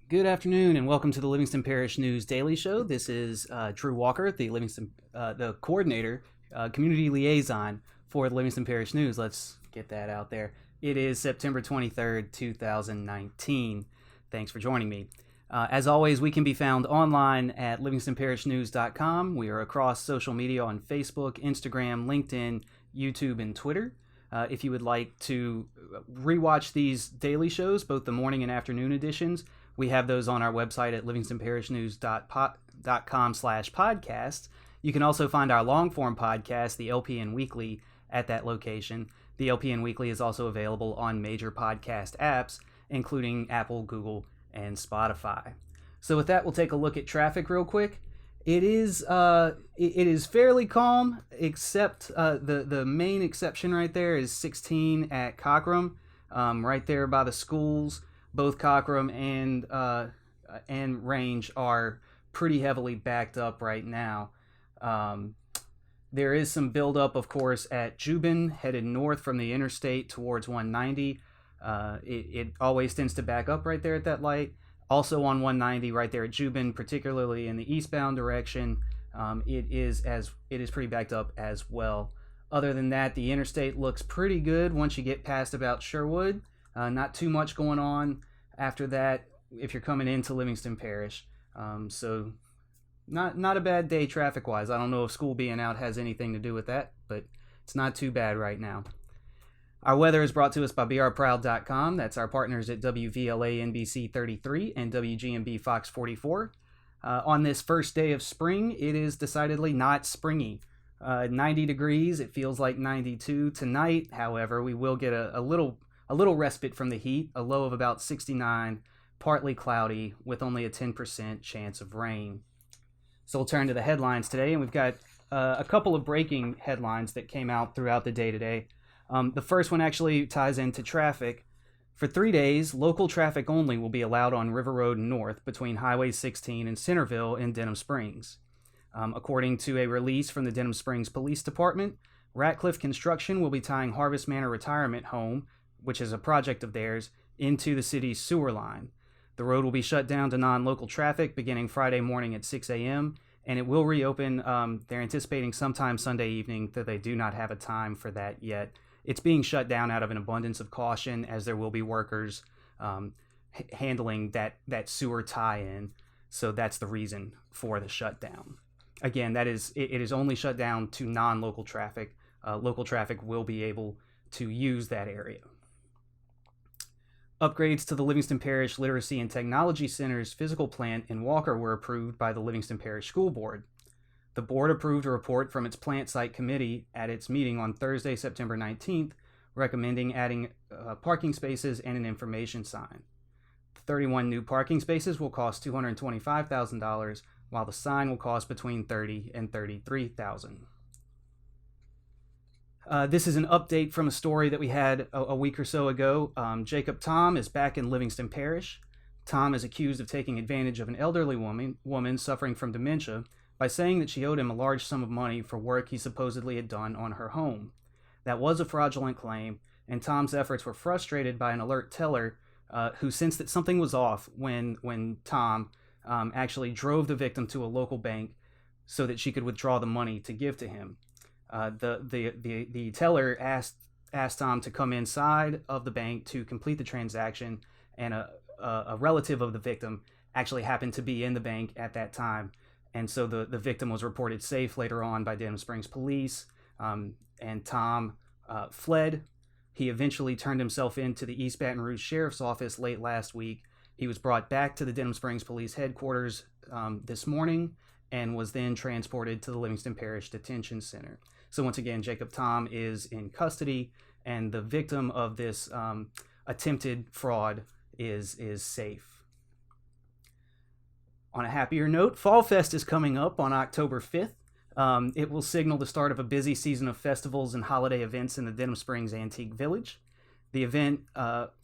Good afternoon, and welcome to the Livingston Parish News Daily Show. This is Drew Walker, the coordinator, community liaison for the Livingston Parish News. Let's get that out there. It is September 23rd, 2019. Thanks for joining me. As always, we can be found online at livingstonparishnews.com. We are across social media on Facebook, Instagram, LinkedIn, YouTube, and Twitter. If you would like to rewatch these daily shows, both the morning and afternoon editions, we have those on our website at livingstonparishnews.com/podcast. You can also find our long-form podcast, the LPN Weekly, at that location. The LPN Weekly is also available on major podcast apps, including Apple, Google, and Spotify. So with that, we'll take a look at traffic real quick. It is fairly calm, except the main exception right there is 16 at Cockram, right there by the schools. Both Cockram and Range are pretty heavily backed up right now. There is some buildup, of course, at Jubin, headed north from the interstate towards 190. It always tends to back up right there at that light. Also on 190, right there at Jubin, particularly in the eastbound direction, it is pretty backed up as well. Other than that, the interstate looks pretty good once you get past about Sherwood. Not too much going on after that if you're coming into Livingston Parish. So not a bad day traffic-wise. I don't know if school being out has anything to do with that, but it's not too bad right now. Our weather is brought to us by brproud.com. That's our partners at WVLA NBC 33 and WGMB Fox 44. On this first day of spring, it is decidedly not springy. 90 degrees, it feels like 92 tonight. However, we will get a little respite from the heat, a low of about 69, partly cloudy with only a 10% chance of rain. So we'll turn to the headlines today, and we've got a couple of breaking headlines that came out throughout the day today. The first one actually ties into traffic. For 3 days, local traffic only will be allowed on River Road North between Highway 16 and Centerville in Denham Springs. According to a release from the Denham Springs Police Department, Ratcliffe Construction will be tying Harvest Manor Retirement Home, which is a project of theirs, into the city's sewer line. The road will be shut down to non-local traffic beginning Friday morning at 6 a.m., and it will reopen. They're anticipating sometime Sunday evening, though they do not have a time for that yet. It's being shut down out of an abundance of caution, as there will be workers handling that sewer tie-in. So that's the reason for the shutdown. Again, it is only shut down to non-local traffic. Local traffic will be able to use that area. Upgrades to the Livingston Parish Literacy and Technology Center's physical plant in Walker were approved by the Livingston Parish School Board. The board approved a report from its plant site committee at its meeting on Thursday, September 19th, recommending adding parking spaces and an information sign. The 31 new parking spaces will cost $225,000, while the sign will cost between $30,000 and $33,000. This is an update from a story that we had a week or so ago. Jacob Tom is back in Livingston Parish. Tom is accused of taking advantage of an elderly woman suffering from dementia by saying that she owed him a large sum of money for work he supposedly had done on her home. That was a fraudulent claim, and Tom's efforts were frustrated by an alert teller who sensed that something was off when Tom actually drove the victim to a local bank so that she could withdraw the money to give to him. The teller asked Tom to come inside of the bank to complete the transaction, and a relative of the victim actually happened to be in the bank at that time. And so the victim was reported safe later on by Denham Springs Police, and Tom fled. He eventually turned himself in to the East Baton Rouge Sheriff's Office late last week. He was brought back to the Denham Springs Police headquarters this morning and was then transported to the Livingston Parish Detention Center. So once again, Jacob Tom is in custody, and the victim of this attempted fraud is safe. On a happier note, Fall Fest is coming up on October 5th. It will signal the start of a busy season of festivals and holiday events in the Denham Springs Antique Village. The event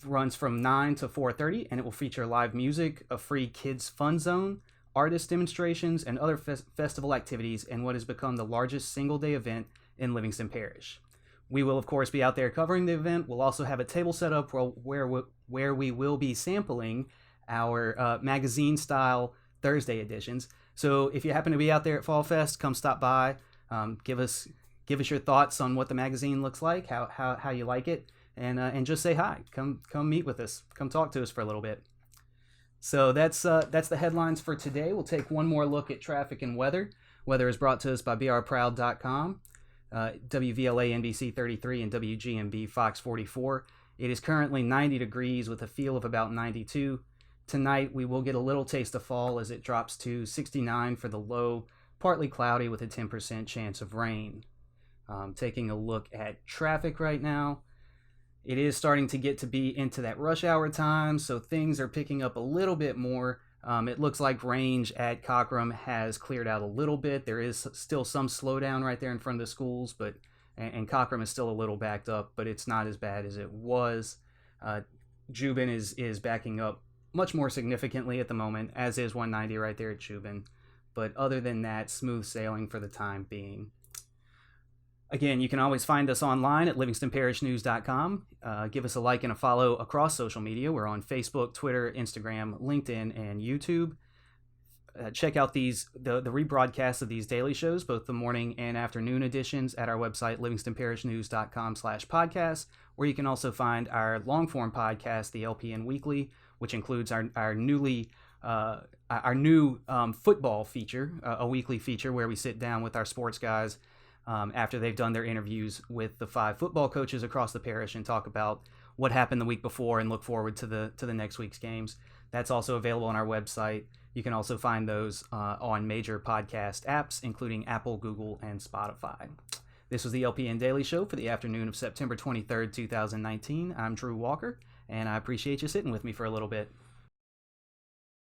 runs from 9 to 4:30, and it will feature live music, a free kids fun zone, artist demonstrations, and other festival activities in what has become the largest single-day event in Livingston Parish. We will, of course, be out there covering the event. We'll also have a table set up where we will be sampling our magazine-style Thursday editions. So if you happen to be out there at Fall Fest, come stop by. Give us your thoughts on what the magazine looks like, how you like it, and just say hi. Come meet with us. Come talk to us for a little bit. So that's the headlines for today. We'll take one more look at traffic and weather. Weather is brought to us by brproud.com, WVLA NBC 33, and WGMB Fox 44. It is currently 90 degrees with a feel of about 92. Tonight we will get a little taste of fall as it drops to 69 for the low, partly cloudy with a 10% chance of rain. Taking a look at traffic right now. It is starting to get to be into that rush hour time, so things are picking up a little bit more. It looks like range at Cockram has cleared out a little bit. There is still some slowdown right there in front of the schools, and Cockram is still a little backed up, but it's not as bad as it was. Jubin is backing up much more significantly at the moment, as is 190 right there at Jubin. But other than that, smooth sailing for the time being. Again, you can always find us online at livingstonparishnews.com. Give us a like and a follow across social media. We're on Facebook, Twitter, Instagram, LinkedIn, and YouTube. Check out the rebroadcasts of these daily shows, both the morning and afternoon editions, at our website, livingstonparishnews.com/podcast, where you can also find our long-form podcast, the LPN Weekly, which includes our new football feature, a weekly feature where we sit down with our sports guys after they've done their interviews with the 5 football coaches across the parish and talk about what happened the week before and look forward to the next week's games. That's also available on our website. You can also find those on major podcast apps, including Apple, Google, and Spotify. This was the LPN Daily Show for the afternoon of September 23rd, 2019. I'm Drew Walker, and I appreciate you sitting with me for a little bit.